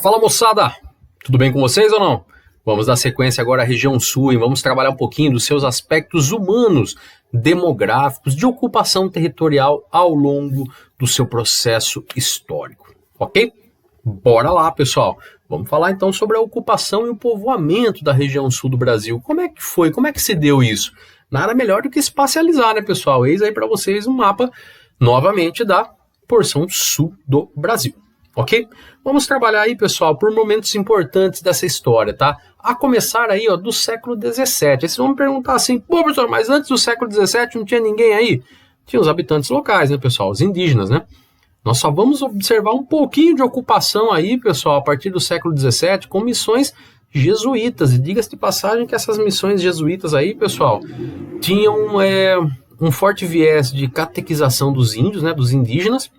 Fala moçada, tudo bem com vocês ou não? Vamos dar sequência agora à região sul e vamos trabalhar um pouquinho dos seus aspectos humanos, demográficos, de ocupação territorial ao longo do seu processo histórico, ok? Bora lá, pessoal. Vamos falar então sobre a ocupação e o povoamento da região sul do Brasil. Como é que foi? Como é que se deu isso? Nada melhor do que espacializar, né, pessoal? Eis aí para vocês um mapa, novamente, da porção sul do Brasil. Ok? Vamos trabalhar aí, pessoal, por momentos importantes dessa história, tá? A começar aí, ó, do século XVII. Aí vocês vão me perguntar assim, pô, professor, mas antes do século XVII não tinha ninguém aí? Tinha os habitantes locais, né, pessoal? Os indígenas, né? Nós só vamos observar um pouquinho de ocupação aí, pessoal, a partir do século XVII, com missões jesuítas. E diga-se de passagem que essas missões jesuítas aí, pessoal, tinham um forte viés de catequização dos índios, né, dos indígenas.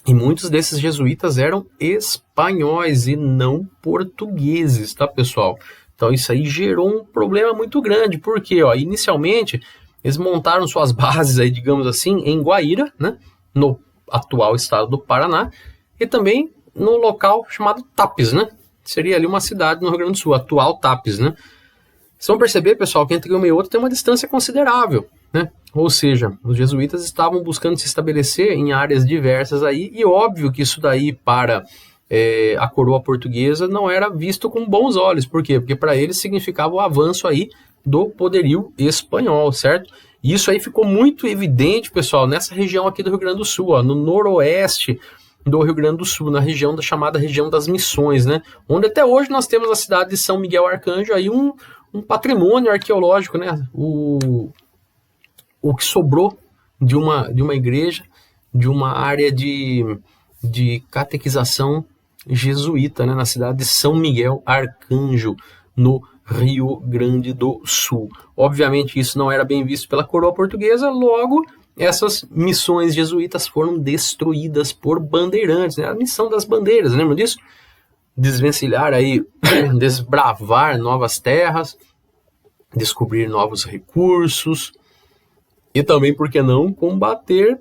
E muitos desses jesuítas eram espanhóis e não portugueses, tá, pessoal? Então isso aí gerou um problema muito grande, porque, ó, inicialmente eles montaram suas bases aí, digamos assim, em Guaíra, né, no atual estado do Paraná, e também no local chamado Tapes, né? Seria ali uma cidade no Rio Grande do Sul, atual Tapes, né? Vocês vão perceber, pessoal, que entre uma e outra tem uma distância considerável, né? Ou seja, os jesuítas estavam buscando se estabelecer em áreas diversas aí, e óbvio que isso daí para a coroa portuguesa não era visto com bons olhos. Por quê? Porque para eles significava o avanço aí do poderio espanhol, certo? E isso aí ficou muito evidente, pessoal, nessa região aqui do Rio Grande do Sul, ó, no noroeste do Rio Grande do Sul, na região chamada região das Missões, né? Onde até hoje nós temos a cidade de São Miguel Arcanjo, aí um patrimônio arqueológico, né? O que sobrou de uma igreja, de uma área de catequização jesuíta, né? Na cidade de São Miguel Arcanjo, no Rio Grande do Sul. Obviamente isso não era bem visto pela coroa portuguesa, logo essas missões jesuítas foram destruídas por bandeirantes, né? A missão das bandeiras, lembra disso? Desvencilhar aí, desbravar novas terras, descobrir novos recursos e também, por que não, combater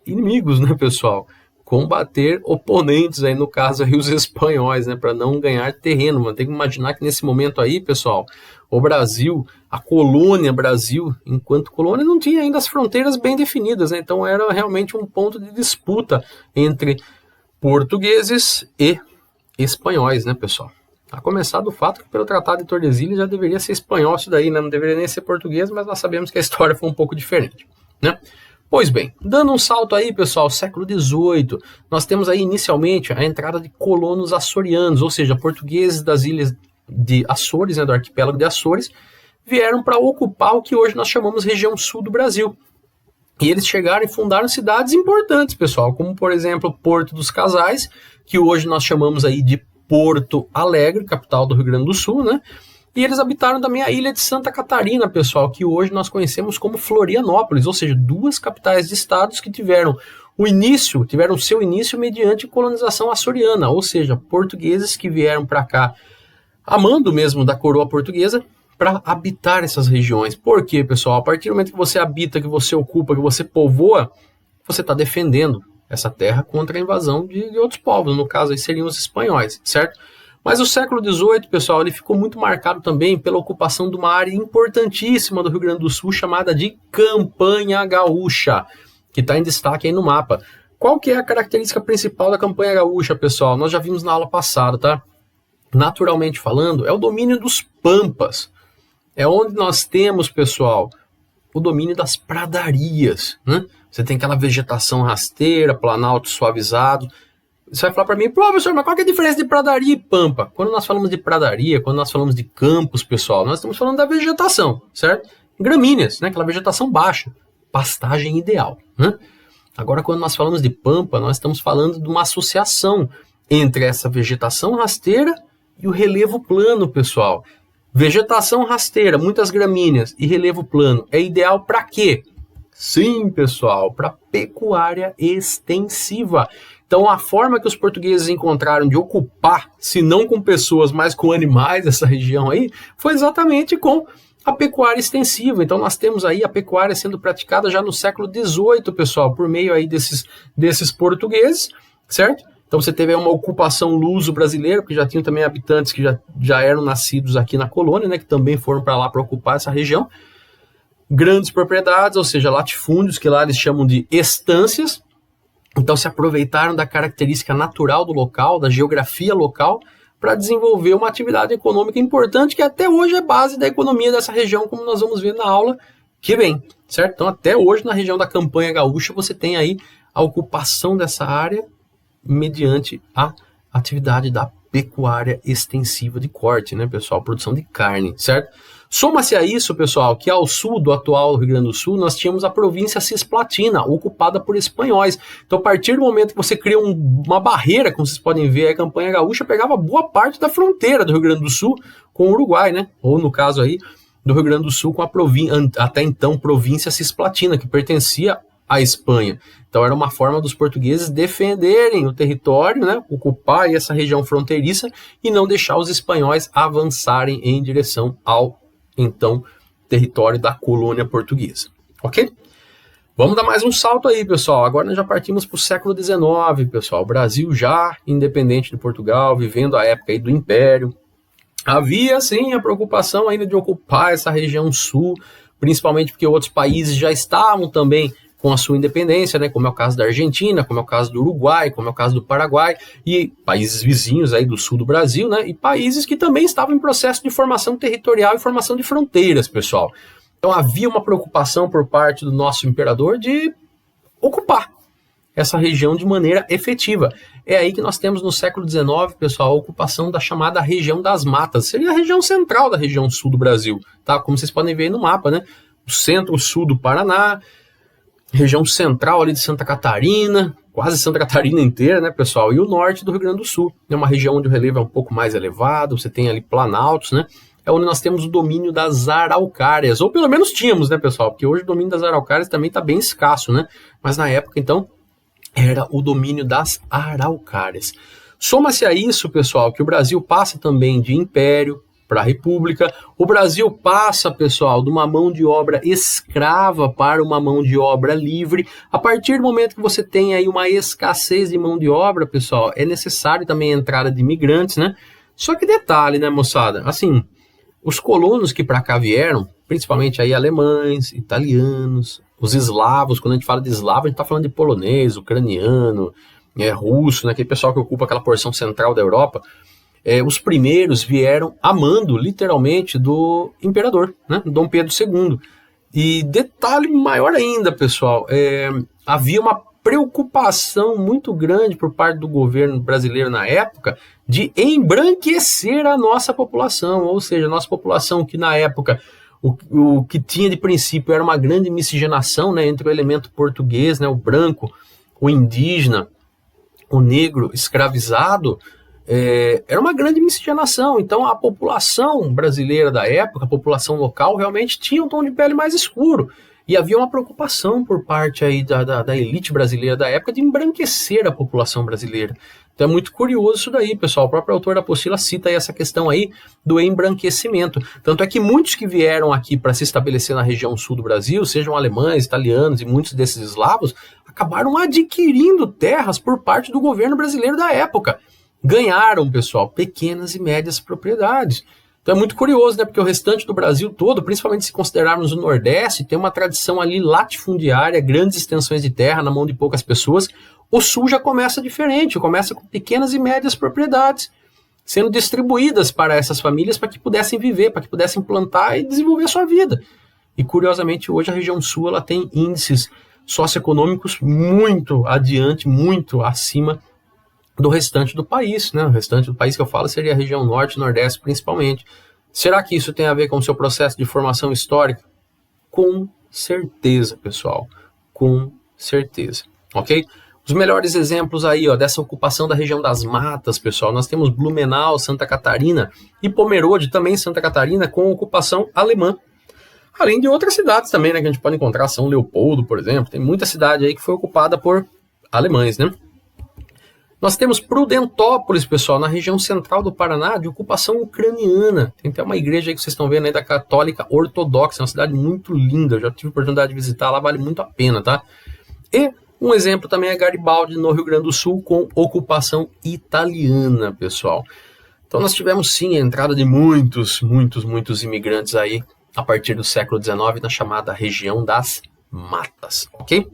inimigos, né, pessoal? Combater oponentes aí, no caso aí os espanhóis, né, para não ganhar terreno. Mas tem que imaginar que nesse momento aí, pessoal, o Brasil, a colônia Brasil, enquanto colônia, não tinha ainda as fronteiras bem definidas, né? Então era realmente um ponto de disputa entre portugueses e espanhóis, né, pessoal? A começar do fato que pelo Tratado de Tordesilhas já deveria ser espanhol isso daí, né? Não deveria nem ser português, mas nós sabemos que a história foi um pouco diferente, né? Pois bem, dando um salto aí, pessoal, século XVIII, nós temos aí inicialmente a entrada de colonos açorianos, ou seja, portugueses das ilhas de Açores, né, do arquipélago de Açores, vieram para ocupar o que hoje nós chamamos região sul do Brasil. E eles chegaram e fundaram cidades importantes, pessoal, como por exemplo Porto dos Casais, que hoje nós chamamos aí de Porto Alegre, capital do Rio Grande do Sul, né? E eles habitaram também a ilha de Santa Catarina, pessoal, que hoje nós conhecemos como Florianópolis, ou seja, duas capitais de estados que tiveram seu início mediante colonização açoriana, ou seja, portugueses que vieram para cá, amando mesmo da coroa portuguesa, para habitar essas regiões. Por quê, pessoal? A partir do momento que você habita, que você ocupa, que você povoa, você está defendendo essa terra contra a invasão de outros povos, no caso aí seriam os espanhóis, certo? Mas o século XVIII, pessoal, ele ficou muito marcado também pela ocupação de uma área importantíssima do Rio Grande do Sul, chamada de Campanha Gaúcha, que está em destaque aí no mapa. Qual que é a característica principal da Campanha Gaúcha, pessoal? Nós já vimos na aula passada, tá? Naturalmente falando, é o domínio dos pampas. É onde nós temos, pessoal, o domínio das pradarias, né? Você tem aquela vegetação rasteira, planalto suavizado. Você vai falar para mim, professor, mas qual que é a diferença de pradaria e pampa? Quando nós falamos de pradaria, quando nós falamos de campos, pessoal, nós estamos falando da vegetação, certo? Gramíneas, né? Aquela vegetação baixa, pastagem ideal, né? Agora, quando nós falamos de pampa, nós estamos falando de uma associação entre essa vegetação rasteira e o relevo plano, pessoal. Vegetação rasteira, muitas gramíneas e relevo plano é ideal para quê? Sim, pessoal, para pecuária extensiva. Então, a forma que os portugueses encontraram de ocupar, se não com pessoas, mas com animais, essa região aí, foi exatamente com a pecuária extensiva. Então, nós temos aí a pecuária sendo praticada já no século XVIII, pessoal, por meio aí desses portugueses, certo? Então você teve uma ocupação luso-brasileira, porque já tinham também habitantes que já eram nascidos aqui na colônia, né, que também foram para lá para ocupar essa região. Grandes propriedades, ou seja, latifúndios, que lá eles chamam de estâncias. Então se aproveitaram da característica natural do local, da geografia local, para desenvolver uma atividade econômica importante, que até hoje é base da economia dessa região, como nós vamos ver na aula que vem, certo? Então até hoje na região da Campanha Gaúcha você tem aí a ocupação dessa área mediante a atividade da pecuária extensiva de corte, né, pessoal? Produção de carne, certo? Soma-se a isso, pessoal, que ao sul do atual Rio Grande do Sul, nós tínhamos a província Cisplatina, ocupada por espanhóis. Então, a partir do momento que você cria uma barreira, como vocês podem ver, a Campanha Gaúcha pegava boa parte da fronteira do Rio Grande do Sul com o Uruguai, né? Ou, no caso aí, do Rio Grande do Sul com a até então província Cisplatina, que pertencia à Espanha. Então era uma forma dos portugueses defenderem o território, né, ocupar essa região fronteiriça e não deixar os espanhóis avançarem em direção ao, então, território da colônia portuguesa. Ok? Vamos dar mais um salto aí, pessoal. Agora nós já partimos para o século XIX, pessoal. O Brasil já independente de Portugal, vivendo a época aí do Império. Havia, sim, a preocupação ainda de ocupar essa região sul, principalmente porque outros países já estavam também com a sua independência, né, como é o caso da Argentina, como é o caso do Uruguai, como é o caso do Paraguai, e países vizinhos aí do sul do Brasil, né, e países que também estavam em processo de formação territorial e formação de fronteiras, pessoal. Então havia uma preocupação por parte do nosso imperador de ocupar essa região de maneira efetiva. É aí que nós temos no século XIX, pessoal, a ocupação da chamada região das matas. Seria a região central da região sul do Brasil, tá? Como vocês podem ver aí no mapa, né? O centro-sul do Paraná, região central ali de Santa Catarina, quase Santa Catarina inteira, né, pessoal? E o norte do Rio Grande do Sul. É uma região onde o relevo é um pouco mais elevado, você tem ali planaltos, né? É onde nós temos o domínio das araucárias, ou pelo menos tínhamos, né, pessoal? Porque hoje o domínio das araucárias também está bem escasso, né? Mas na época, então, era o domínio das araucárias. Soma-se a isso, pessoal, que o Brasil passa também de império para a república. O Brasil passa, pessoal, de uma mão de obra escrava para uma mão de obra livre. A partir do momento que você tem aí uma escassez de mão de obra, pessoal, é necessário também a entrada de imigrantes, né? Só que detalhe, né, moçada? Assim, os colonos que para cá vieram, principalmente aí alemães, italianos, os eslavos, quando a gente fala de eslavo, a gente está falando de polonês, ucraniano, russo, né, aquele pessoal que ocupa aquela porção central da Europa. Os primeiros vieram amando, literalmente, do imperador, né, Dom Pedro II. E detalhe maior ainda, pessoal, havia uma preocupação muito grande por parte do governo brasileiro na época de embranquecer a nossa população, ou seja, a nossa população que na época o que tinha de princípio era uma grande miscigenação, né, entre o elemento português, né, o branco, o indígena, o negro escravizado, era uma grande miscigenação. Então a população brasileira da época, a população local, realmente tinha um tom de pele mais escuro. E havia uma preocupação por parte aí da elite brasileira da época de embranquecer a população brasileira. Então é muito curioso isso daí, pessoal. O próprio autor da apostila cita aí essa questão aí do embranquecimento. Tanto é que muitos que vieram aqui para se estabelecer na região sul do Brasil, sejam alemães, italianos e muitos desses eslavos, acabaram adquirindo terras por parte do governo brasileiro da época. Ganharam, pessoal, pequenas e médias propriedades. Então é muito curioso, né? Porque o restante do Brasil todo, principalmente se considerarmos o Nordeste, tem uma tradição ali latifundiária, grandes extensões de terra na mão de poucas pessoas. O Sul já começa diferente, começa com pequenas e médias propriedades, sendo distribuídas para essas famílias para que pudessem viver, para que pudessem plantar e desenvolver a sua vida. E curiosamente hoje a região Sul ela tem índices socioeconômicos muito adiante, muito acima do restante do país, né? O restante do país que eu falo seria a região norte e nordeste principalmente. Será que isso tem a ver com o seu processo de formação histórica? Com certeza, pessoal. Com certeza. Ok? Os melhores exemplos aí, ó, dessa ocupação da região das matas, pessoal. Nós temos Blumenau, Santa Catarina e Pomerode, também Santa Catarina, com ocupação alemã. Além de outras cidades também, né? Que a gente pode encontrar, São Leopoldo, por exemplo. Tem muita cidade aí que foi ocupada por alemães, né? Nós temos Prudentópolis, pessoal, na região central do Paraná, de ocupação ucraniana. Tem até uma igreja aí que vocês estão vendo aí da Católica Ortodoxa, é uma cidade muito linda, eu já tive a oportunidade de visitar lá, vale muito a pena, tá? E Um exemplo também é Garibaldi, no Rio Grande do Sul, com ocupação italiana, pessoal. Então nós tivemos sim a entrada de muitos imigrantes aí a partir do século XIX na chamada região das matas, ok?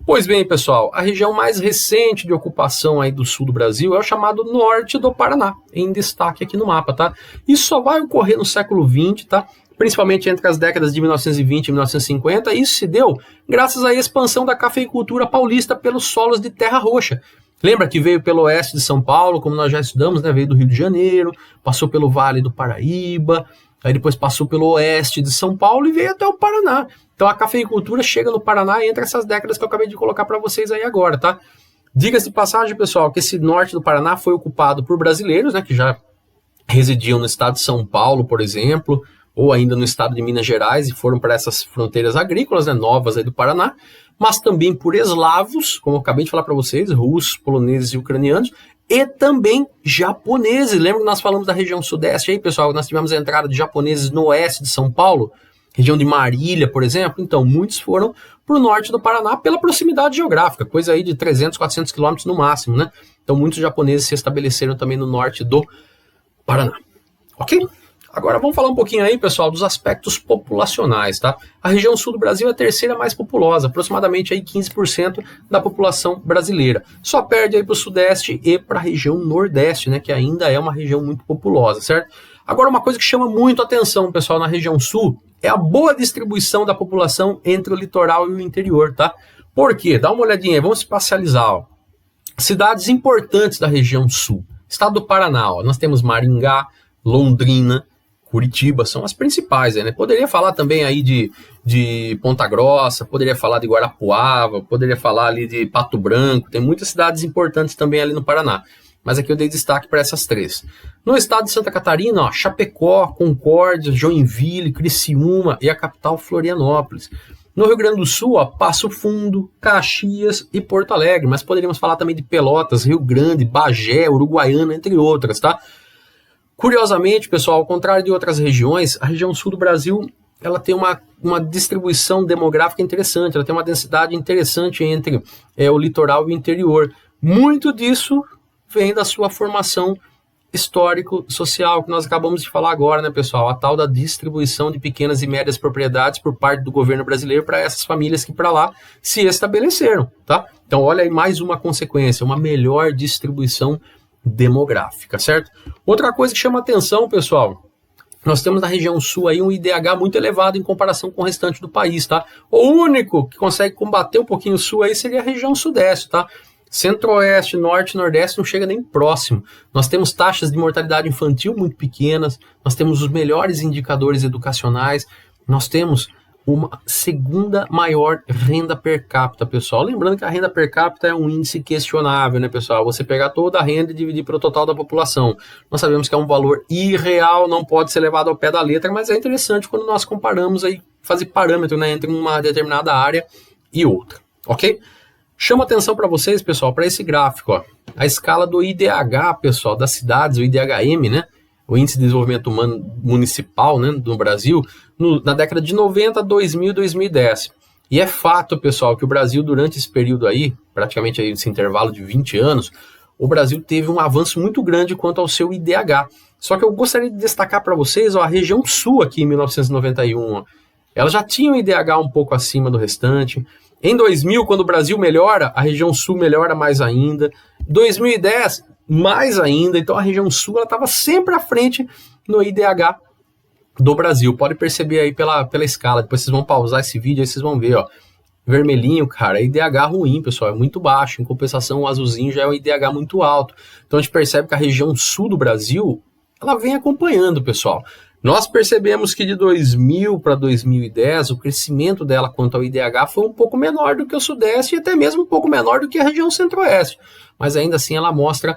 Pois bem, pessoal, a região mais recente de ocupação aí do sul do Brasil é o chamado norte do Paraná, em destaque aqui no mapa, tá? Isso só vai ocorrer no século XX, tá? Principalmente entre as décadas de 1920 e 1950, e isso se deu graças à expansão da cafeicultura paulista pelos solos de terra roxa. Lembra que veio pelo oeste de São Paulo, como nós já estudamos, né? Veio do Rio de Janeiro, passou pelo Vale do Paraíba, aí depois passou pelo oeste de São Paulo e veio até o Paraná. Então a cafeicultura chega no Paraná entre essas décadas que eu acabei de colocar para vocês aí agora, tá? Diga-se de passagem, pessoal, que esse norte do Paraná foi ocupado por brasileiros, né? Que já residiam no estado de São Paulo, por exemplo, ou ainda no estado de Minas Gerais e foram para essas fronteiras agrícolas, né, novas aí do Paraná, mas também por eslavos, como eu acabei de falar para vocês, russos, poloneses e ucranianos, e também japoneses. Lembra que nós falamos da região sudeste aí, pessoal? Nós tivemos a entrada de japoneses no oeste de São Paulo, região de Marília, por exemplo. Então, muitos foram para o norte do Paraná pela proximidade geográfica, coisa aí de 300, 400 quilômetros no máximo, né? Então, muitos japoneses se estabeleceram também no norte do Paraná. Ok? Agora vamos falar um pouquinho aí, pessoal, dos aspectos populacionais, tá? A região sul do Brasil é a terceira mais populosa, aproximadamente aí 15% da população brasileira. Só perde aí para o sudeste e para a região nordeste, né, que ainda é uma região muito populosa, certo? Agora uma coisa que chama muito atenção, pessoal, na região sul é a boa distribuição da população entre o litoral e o interior, tá? Por quê? Dá uma olhadinha aí, vamos espacializar, ó. Cidades importantes da região sul. Estado do Paraná, ó, nós temos Maringá, Londrina, Curitiba, são as principais, né? Poderia falar também aí de Ponta Grossa, poderia falar de Guarapuava, poderia falar ali de Pato Branco, tem muitas cidades importantes também ali no Paraná, mas aqui eu dei destaque para essas três. No estado de Santa Catarina, ó, Chapecó, Concórdia, Joinville, Criciúma e a capital Florianópolis. No Rio Grande do Sul, ó, Passo Fundo, Caxias e Porto Alegre, mas poderíamos falar também de Pelotas, Rio Grande, Bagé, Uruguaiana, entre outras, tá? Curiosamente, pessoal, ao contrário de outras regiões, a região sul do Brasil ela tem uma distribuição demográfica interessante, ela tem uma densidade interessante entre o litoral e o interior. Muito disso vem da sua formação histórico-social, que nós acabamos de falar agora, né, pessoal? A tal da distribuição de pequenas e médias propriedades por parte do governo brasileiro para essas famílias que para lá se estabeleceram, tá? Então, olha aí mais uma consequência, uma melhor distribuição demográfica, certo? Outra coisa que chama atenção, pessoal, nós temos na região sul aí um IDH muito elevado em comparação com o restante do país, tá? O único que consegue combater um pouquinho o sul aí seria a região sudeste, tá? Centro-oeste, norte e nordeste não chega nem próximo. Nós temos taxas de mortalidade infantil muito pequenas, nós temos os melhores indicadores educacionais, nós temos uma segunda maior renda per capita, pessoal. Lembrando que a renda per capita é um índice questionável, né, pessoal? Você pegar toda a renda e dividir pelo total da população. Nós sabemos que é um valor irreal, não pode ser levado ao pé da letra, mas é interessante quando nós comparamos aí, fazer parâmetro, né, entre uma determinada área e outra, ok? Chama atenção para vocês, pessoal, para esse gráfico, ó. A escala do IDH, pessoal, das cidades, o IDHM, né? O Índice de Desenvolvimento Humano Municipal, né, no Brasil, na década de 90, 2000 e 2010. E é fato, pessoal, que o Brasil, durante esse período aí, praticamente aí esse intervalo de 20 anos, o Brasil teve um avanço muito grande quanto ao seu IDH. Só que eu gostaria de destacar para vocês, ó, a região sul aqui em 1991, ó, ela já tinha um IDH um pouco acima do restante. Em 2000, quando o Brasil melhora, a região sul melhora mais ainda. 2010, mais ainda. Então a região sul estava sempre à frente no IDH do Brasil. Pode perceber aí pela escala. Depois vocês vão pausar esse vídeo e vocês vão ver, ó. Vermelhinho, cara, é IDH ruim, pessoal, é muito baixo. Em compensação, o azulzinho já é um IDH muito alto. Então a gente percebe que a região sul do Brasil, ela vem acompanhando, pessoal. Nós percebemos que de 2000 para 2010, o crescimento dela quanto ao IDH foi um pouco menor do que o Sudeste e até mesmo um pouco menor do que a região Centro-Oeste. Mas ainda assim ela mostra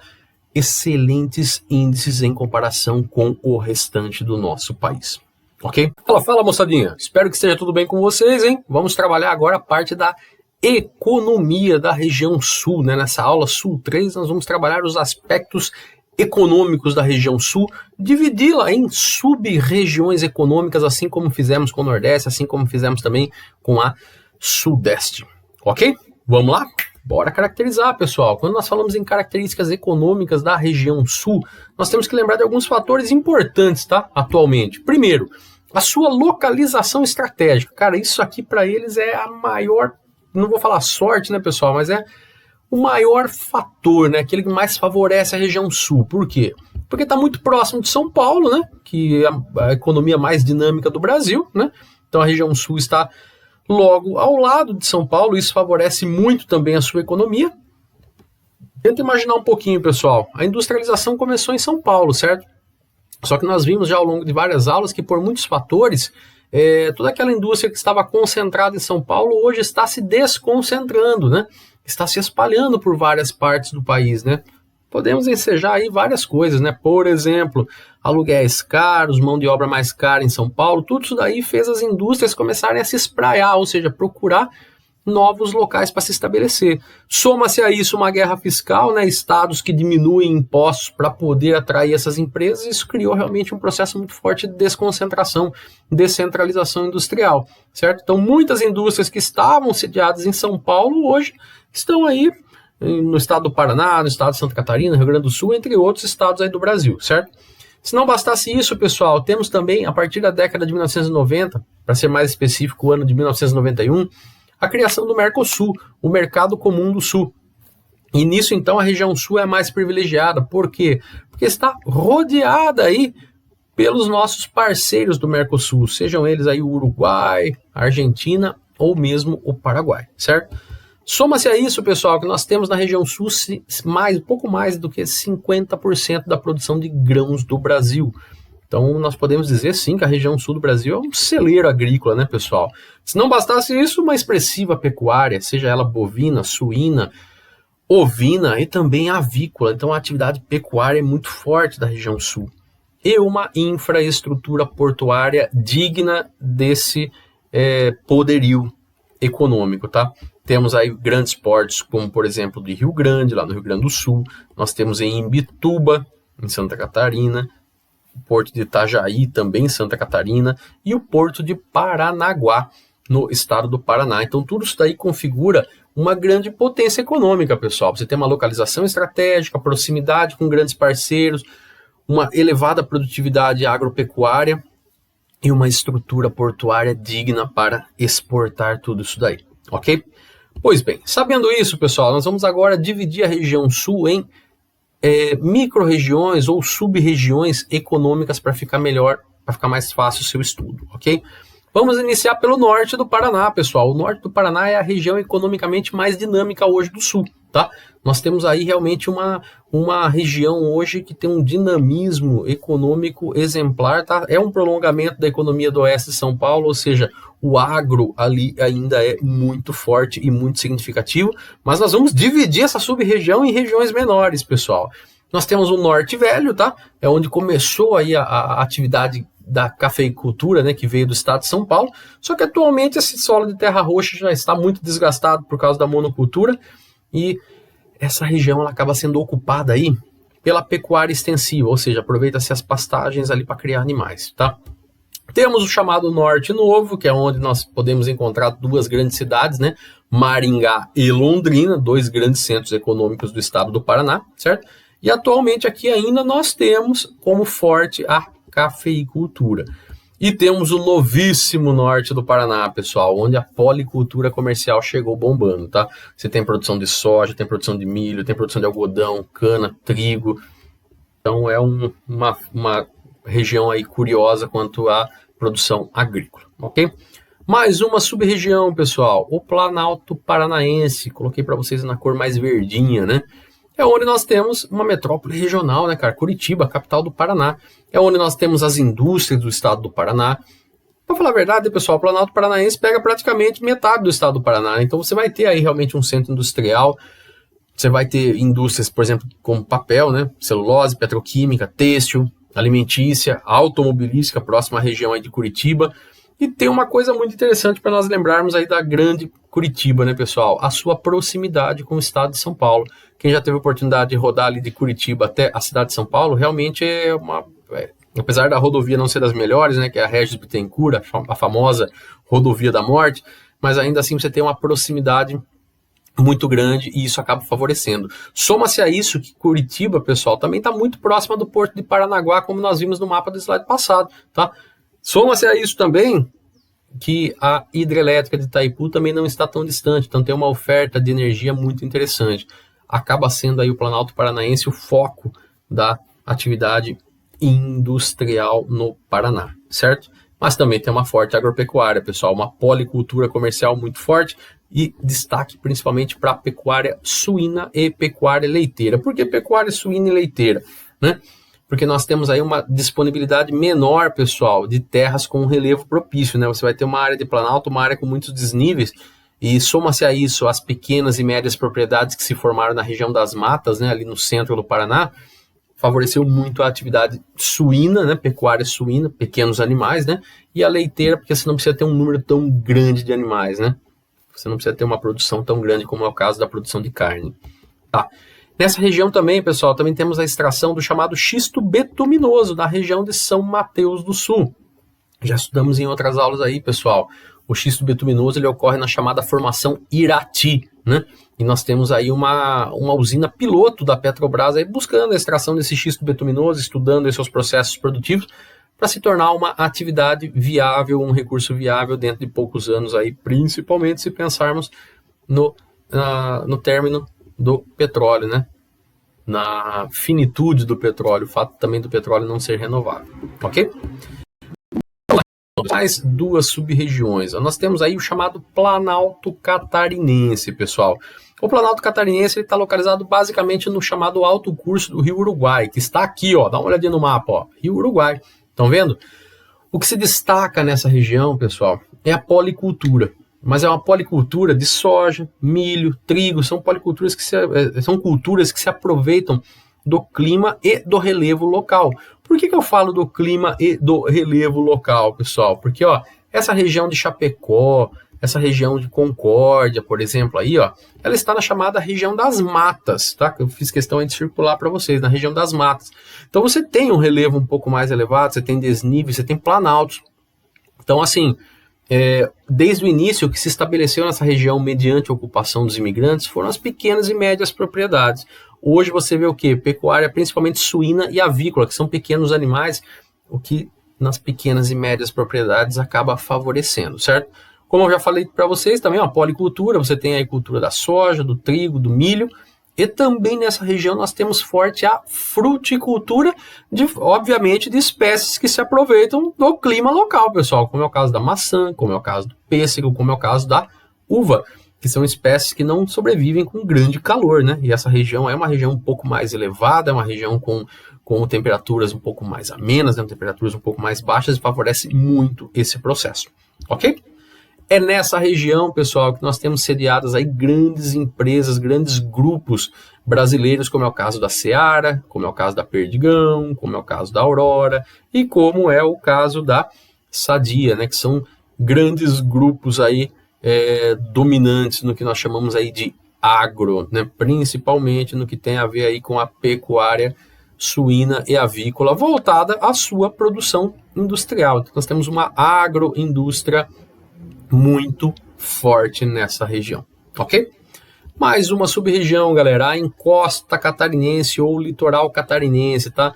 excelentes índices em comparação com o restante do nosso país. Ok? Fala, moçadinha. Espero que esteja tudo bem com vocês, hein? Vamos trabalhar agora a parte da economia da região sul, né? Nessa aula Sul 3, nós vamos trabalhar os aspectos econômicos da região sul, dividi-la em sub-regiões econômicas, assim como fizemos com o Nordeste, assim como fizemos também com a Sudeste. Ok? Vamos lá? Bora caracterizar, pessoal. Quando nós falamos em características econômicas da região sul, nós temos que lembrar de alguns fatores importantes, tá? Atualmente. Primeiro, a sua localização estratégica. Cara, isso aqui para eles é a maior, não vou falar sorte, né, pessoal, mas é o maior fator, né? Aquele que mais favorece a região sul. Por quê? Porque está muito próximo de São Paulo, né? Que é a economia mais dinâmica do Brasil, né? Então a região sul está logo ao lado de São Paulo, isso favorece muito também a sua economia. Tenta imaginar um pouquinho, pessoal. A industrialização começou em São Paulo, certo? Só que nós vimos já ao longo de várias aulas que por muitos fatores, toda aquela indústria que estava concentrada em São Paulo hoje está se desconcentrando, né? Está se espalhando por várias partes do país, né? Podemos ensejar aí várias coisas, né? Por exemplo, aluguéis caros, mão de obra mais cara em São Paulo, tudo isso daí fez as indústrias começarem a se espraiar, ou seja, procurar novos locais para se estabelecer. Soma-se a isso uma guerra fiscal, né? Estados que diminuem impostos para poder atrair essas empresas, isso criou realmente um processo muito forte de desconcentração, descentralização industrial, certo? Então, muitas indústrias que estavam sediadas em São Paulo hoje estão aí no estado do Paraná, no estado de Santa Catarina, Rio Grande do Sul, entre outros estados aí do Brasil, certo? Se não bastasse isso, pessoal, temos também, a partir da década de 1990, para ser mais específico, o ano de 1991, a criação do Mercosul, o Mercado Comum do Sul. E nisso, então, a região sul é mais privilegiada. Por quê? Porque está rodeada aí pelos nossos parceiros do Mercosul, sejam eles aí o Uruguai, a Argentina ou mesmo o Paraguai, certo? Soma-se a isso, pessoal, que nós temos na região sul pouco mais do que 50% da produção de grãos do Brasil. Então, nós podemos dizer, sim, que a região sul do Brasil é um celeiro agrícola, né, pessoal? Se não bastasse isso, uma expressiva pecuária, seja ela bovina, suína, ovina e também avícola. Então, a atividade pecuária é muito forte da região sul. E uma infraestrutura portuária digna desse poderio econômico, tá? Temos aí grandes portos, como por exemplo de Rio Grande, lá no Rio Grande do Sul. Nós temos em Imbituba, em Santa Catarina, o Porto de Itajaí, também em Santa Catarina, e o Porto de Paranaguá, no estado do Paraná. Então tudo isso daí configura uma grande potência econômica, pessoal. Você tem uma localização estratégica, proximidade com grandes parceiros, uma elevada produtividade agropecuária e uma estrutura portuária digna para exportar tudo isso daí, ok? Pois bem, sabendo isso, pessoal, nós vamos agora dividir a região sul em micro-regiões ou sub-regiões econômicas para ficar melhor, para ficar mais fácil o seu estudo, ok? Vamos iniciar pelo norte do Paraná, pessoal. O norte do Paraná é a região economicamente mais dinâmica hoje do sul, tá? Nós temos aí realmente uma região hoje que tem um dinamismo econômico exemplar, tá? É um prolongamento da economia do oeste de São Paulo, ou seja, o agro ali ainda é muito forte e muito significativo, mas nós vamos dividir essa sub-região em regiões menores, pessoal. Nós temos o Norte Velho, tá? É onde começou aí a atividade da cafeicultura, né, que veio do estado de São Paulo, só que atualmente esse solo de terra roxa já está muito desgastado por causa da monocultura e essa região ela acaba sendo ocupada aí pela pecuária extensiva, ou seja, aproveita-se as pastagens ali para criar animais, tá? Temos o chamado Norte Novo, que é onde nós podemos encontrar duas grandes cidades, né, Maringá e Londrina, dois grandes centros econômicos do estado do Paraná, certo? E atualmente aqui ainda nós temos como forte a cafeicultura. E temos o novíssimo norte do Paraná, pessoal, onde a policultura comercial chegou bombando, tá? Você tem produção de soja, tem produção de milho, tem produção de algodão, cana, trigo. Então é uma região aí curiosa quanto à produção agrícola, ok? Mais uma sub-região, pessoal, o Planalto Paranaense. Coloquei para vocês na cor mais verdinha, né? É onde nós temos uma metrópole regional, né, cara? Curitiba, capital do Paraná. É onde nós temos as indústrias do estado do Paraná. Para falar a verdade, pessoal, o Planalto Paranaense pega praticamente metade do estado do Paraná. Então você vai ter aí realmente um centro industrial. Você vai ter indústrias, por exemplo, como papel, né? Celulose, petroquímica, têxtil, alimentícia, automobilística, próxima à região aí de Curitiba. E tem uma coisa muito interessante para nós lembrarmos aí da grande Curitiba, né, pessoal? A sua proximidade com o estado de São Paulo. Quem já teve a oportunidade de rodar ali de Curitiba até a cidade de São Paulo, realmente apesar da rodovia não ser das melhores, né, que é a Regis Bittencourt, a famosa rodovia da morte, mas ainda assim você tem uma proximidade muito grande e isso acaba favorecendo. Soma-se a isso que Curitiba, pessoal, também está muito próxima do Porto de Paranaguá, como nós vimos no mapa do slide passado, tá? Soma-se a isso também que a hidrelétrica de Itaipu também não está tão distante, então tem uma oferta de energia muito interessante. Acaba sendo aí o Planalto Paranaense o foco da atividade industrial no Paraná, certo? Mas também tem uma forte agropecuária, pessoal, uma policultura comercial muito forte e destaque principalmente para a pecuária suína e pecuária leiteira. Por que pecuária suína e leiteira? Né? Porque nós temos aí uma disponibilidade menor, pessoal, de terras com relevo propício, né? Você vai ter uma área de planalto, uma área com muitos desníveis, e soma-se a isso as pequenas e médias propriedades que se formaram na região das matas, né, ali no centro do Paraná, favoreceu muito a atividade suína, né, pecuária suína, pequenos animais, né, e a leiteira, porque você não precisa ter um número tão grande de animais, né? Você não precisa ter uma produção tão grande como é o caso da produção de carne. Tá. Nessa região também, pessoal, também temos a extração do chamado xisto betuminoso, na região de São Mateus do Sul. Já estudamos em outras aulas aí, pessoal. O xisto betuminoso ele ocorre na chamada formação Irati, né? E nós temos aí uma usina piloto da Petrobras aí buscando a extração desse xisto betuminoso, estudando esses seus processos produtivos, para se tornar uma atividade viável, um recurso viável dentro de poucos anos aí, principalmente se pensarmos no término do petróleo, né? Na finitude do petróleo, o fato também do petróleo não ser renovável, ok? Mais duas sub-regiões. Nós temos aí o chamado Planalto Catarinense, pessoal. O Planalto Catarinense está localizado basicamente no chamado alto curso do Rio Uruguai, que está aqui, ó, dá uma olhadinha no mapa, ó, Rio Uruguai. Estão vendo? O que se destaca nessa região, pessoal, é a policultura. Mas é uma policultura de soja, milho, trigo, são policulturas são culturas que se aproveitam do clima e do relevo local. Por que eu falo do clima e do relevo local, pessoal? Porque ó, essa região de Chapecó, essa região de Concórdia, por exemplo, aí, ó, ela está na chamada região das matas, tá? Eu fiz questão de circular para vocês, na região das matas. Então você tem um relevo um pouco mais elevado, você tem desníveis, você tem planaltos. Então, assim, desde o início, o que se estabeleceu nessa região mediante a ocupação dos imigrantes foram as pequenas e médias propriedades. Hoje você vê o quê? Pecuária, principalmente suína e avícola, que são pequenos animais, o que nas pequenas e médias propriedades acaba favorecendo, certo? Como eu já falei para vocês, também uma policultura, você tem aí cultura da soja, do trigo, do milho, e também nessa região nós temos forte a fruticultura, obviamente de espécies que se aproveitam do clima local, pessoal, como é o caso da maçã, como é o caso do pêssego, como é o caso da uva, que são espécies que não sobrevivem com grande calor, né? E essa região é uma região um pouco mais elevada, é uma região com temperaturas um pouco mais amenas, né? Temperaturas um pouco mais baixas, e favorece muito esse processo, ok? É nessa região, pessoal, que nós temos sediadas aí grandes empresas, grandes grupos brasileiros, como é o caso da Seara, como é o caso da Perdigão, como é o caso da Aurora e como é o caso da Sadia, né? Que são grandes grupos aí dominantes no que nós chamamos aí de agro, né? Principalmente no que tem a ver aí com a pecuária suína e avícola voltada à sua produção industrial. Então, nós temos uma agroindústria muito forte nessa região, ok? Mais uma sub-região, galera, a encosta catarinense ou litoral catarinense, tá?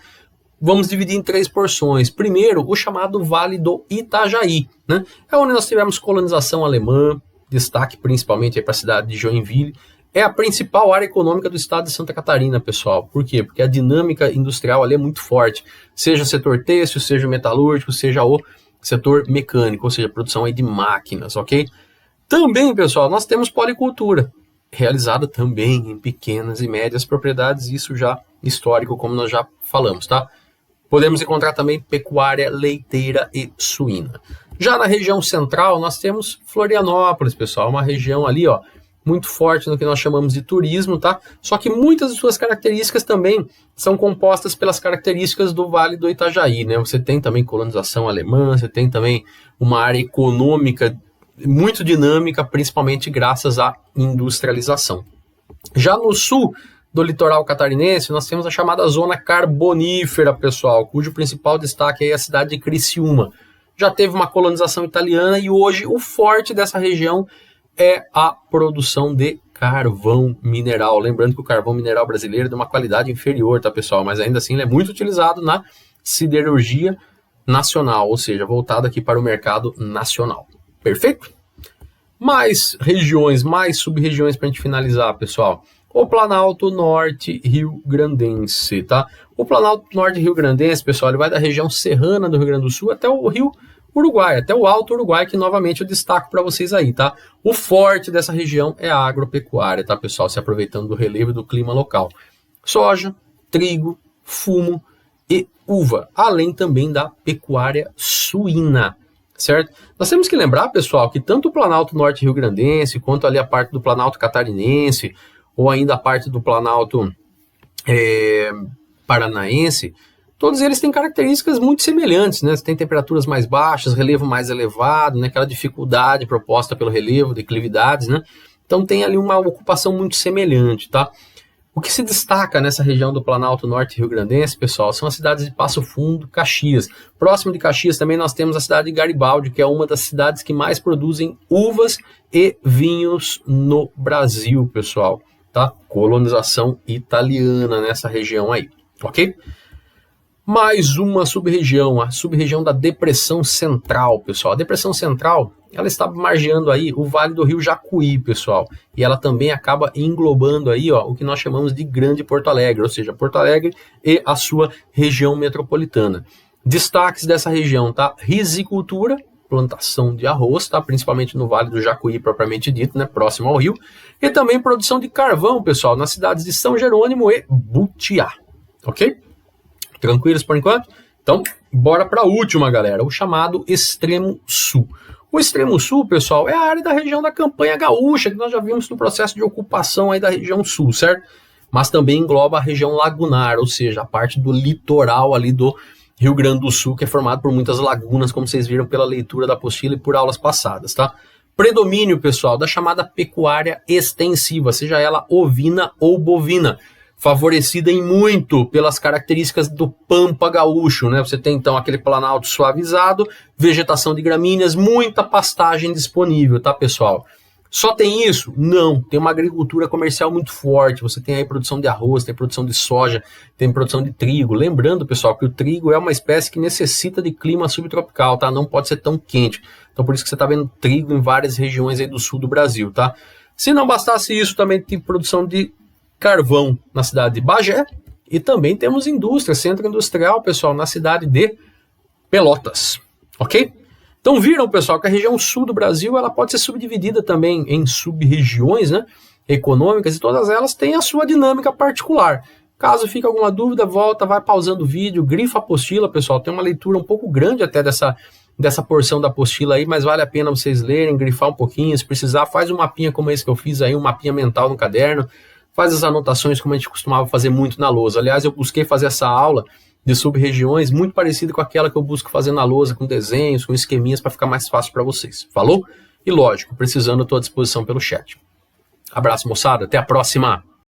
Vamos dividir em 3 porções. Primeiro, o chamado Vale do Itajaí, né? É onde nós tivemos colonização alemã, destaque principalmente para a cidade de Joinville. É a principal área econômica do estado de Santa Catarina, pessoal. Por quê? Porque a dinâmica industrial ali é muito forte. Seja o setor têxtil, seja o metalúrgico, seja o setor mecânico, ou seja, produção aí de máquinas, ok? Também, pessoal, nós temos policultura, realizada também em pequenas e médias propriedades, isso já histórico, como nós já falamos, tá? Podemos encontrar também pecuária leiteira e suína. Já na região central, nós temos Florianópolis, pessoal, uma região ali, ó, muito forte no que nós chamamos de turismo, tá? Só que muitas de suas características também são compostas pelas características do Vale do Itajaí, né? Você tem também colonização alemã, você tem também uma área econômica muito dinâmica, principalmente graças à industrialização. Já no sul do litoral catarinense, nós temos a chamada zona carbonífera, pessoal, cujo principal destaque é a cidade de Criciúma. Já teve uma colonização italiana e hoje o forte dessa região é a produção de carvão mineral. Lembrando que o carvão mineral brasileiro é de uma qualidade inferior, tá, pessoal? Mas ainda assim ele é muito utilizado na siderurgia nacional, ou seja, voltado aqui para o mercado nacional. Perfeito? Mais regiões, mais sub-regiões para a gente finalizar, pessoal. O Planalto Norte Rio-Grandense, tá? O Planalto Norte Rio-Grandense, pessoal, ele vai da região serrana do Rio Grande do Sul até o Rio Uruguai, até o Alto Uruguai, que novamente eu destaco para vocês aí, tá? O forte dessa região é a agropecuária, tá, pessoal? Se aproveitando do relevo e do clima local. Soja, trigo, fumo e uva, além também da pecuária suína, certo? Nós temos que lembrar, pessoal, que tanto o Planalto Norte Rio-Grandense, quanto ali a parte do Planalto Catarinense, ou ainda a parte do Planalto Paranaense, todos eles têm características muito semelhantes, né? Você tem temperaturas mais baixas, relevo mais elevado, né? Aquela dificuldade proposta pelo relevo, declividades, né? Então tem ali uma ocupação muito semelhante, tá? O que se destaca nessa região do Planalto Norte Rio-Grandense, pessoal, são as cidades de Passo Fundo, Caxias. Próximo de Caxias também nós temos a cidade de Garibaldi, que é uma das cidades que mais produzem uvas e vinhos no Brasil, pessoal, tá? Colonização italiana nessa região aí, ok? Mais uma sub-região, a sub-região da Depressão Central, pessoal. A Depressão Central, ela está margeando aí o Vale do Rio Jacuí, pessoal. E ela também acaba englobando aí, ó, o que nós chamamos de Grande Porto Alegre, ou seja, Porto Alegre e a sua região metropolitana. Destaques dessa região, tá? Risicultura, plantação de arroz, tá? Principalmente no Vale do Jacuí, propriamente dito, né? Próximo ao rio. E também produção de carvão, pessoal, nas cidades de São Jerônimo e Butiá, ok? Tranquilos por enquanto? Então, bora para a última, galera, o chamado Extremo Sul. O Extremo Sul, pessoal, é a área da região da Campanha Gaúcha, que nós já vimos no processo de ocupação aí da região sul, certo? Mas também engloba a região lagunar, ou seja, a parte do litoral ali do Rio Grande do Sul, que é formado por muitas lagunas, como vocês viram pela leitura da apostila e por aulas passadas, tá? Predomínio, pessoal, da chamada pecuária extensiva, seja ela ovina ou bovina, favorecida em muito pelas características do Pampa Gaúcho, né? Você tem então aquele planalto suavizado, vegetação de gramíneas, muita pastagem disponível, tá, pessoal? Só tem isso? Não, tem uma agricultura comercial muito forte, você tem aí produção de arroz, tem produção de soja, tem produção de trigo. Lembrando, pessoal, que o trigo é uma espécie que necessita de clima subtropical, tá? Não pode ser tão quente. Então por isso que você tá vendo trigo em várias regiões aí do sul do Brasil, tá? Se não bastasse isso, também tem produção de carvão na cidade de Bagé e também temos indústria, centro industrial, pessoal, na cidade de Pelotas, ok? Então viram, pessoal, que a região sul do Brasil ela pode ser subdividida também em sub-regiões, né, econômicas, e todas elas têm a sua dinâmica particular. Caso fique alguma dúvida, volta, vai pausando o vídeo, grifa a apostila, pessoal, tem uma leitura um pouco grande até dessa porção da apostila aí, mas vale a pena vocês lerem, grifar um pouquinho, se precisar, faz um mapinha como esse que eu fiz aí, um mapinha mental no caderno, faz as anotações como a gente costumava fazer muito na lousa. Aliás, eu busquei fazer essa aula de sub-regiões muito parecida com aquela que eu busco fazer na lousa, com desenhos, com esqueminhas, para ficar mais fácil para vocês. Falou? E lógico, precisando, eu estou à disposição pelo chat. Abraço, moçada. Até a próxima!